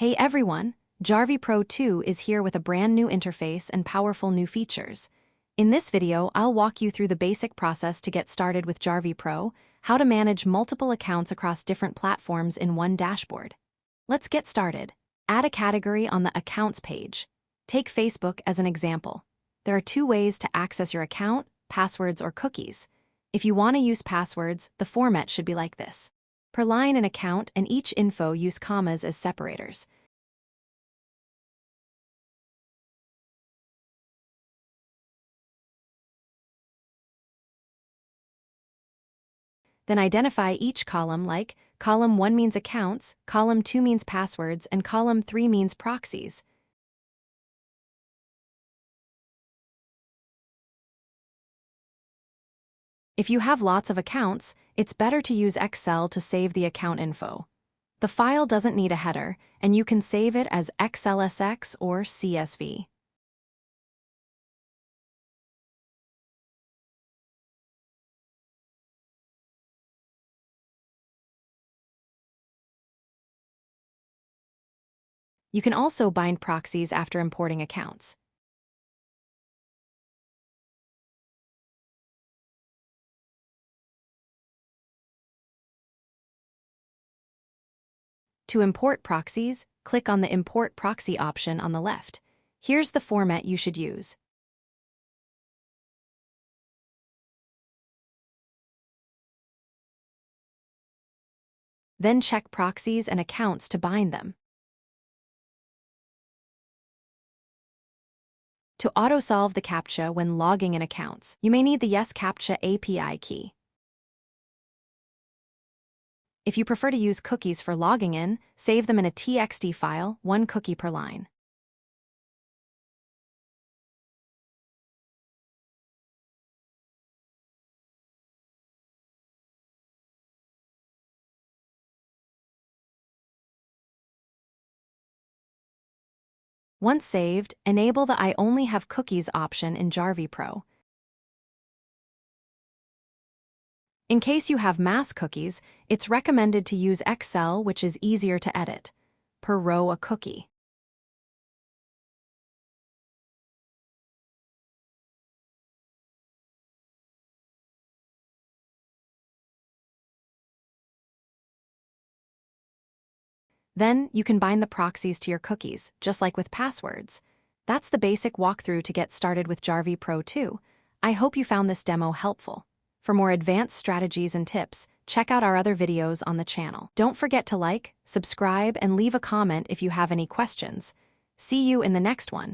Hey everyone, JarveePro 2 is here with a brand new interface and powerful new features. In this video, I'll walk you through the basic process to get started with JarveePro, how to manage multiple accounts across different platforms in one dashboard. Let's get started. Add a category on the Accounts page. Take Facebook as an example. There are two ways to access your account: passwords or cookies. If you want to use passwords, the format should be like this. Per line and account, and each info use commas as separators. Then identify each column like column 1 means accounts, column 2 means passwords, and column 3 means proxies. If you have lots of accounts, it's better to use Excel to save the account info. The file doesn't need a header, and you can save it as XLSX or CSV. You can also bind proxies after importing accounts. To import proxies, click on the Import Proxy option on the left. Here's the format you should use. Then check proxies and accounts to bind them. To auto-solve the captcha when logging in accounts, you may need the Yescaptcha APIkey. If you prefer to use cookies for logging in, save them in a TXT file, 1 cookie per line. Once saved, enable the I only have cookies option in JarveePro. In case you have mass cookies, it's recommended to use Excel, which is easier to edit. Per row a cookie. Then, you can bind the proxies to your cookies, just like with passwords. That's the basic walkthrough to get started with JarveePro 2. I hope you found this demo helpful. For more advanced strategies and tips, check out our other videos on the channel. Don't forget to like, subscribe, and leave a comment if you have any questions. See you in the next one.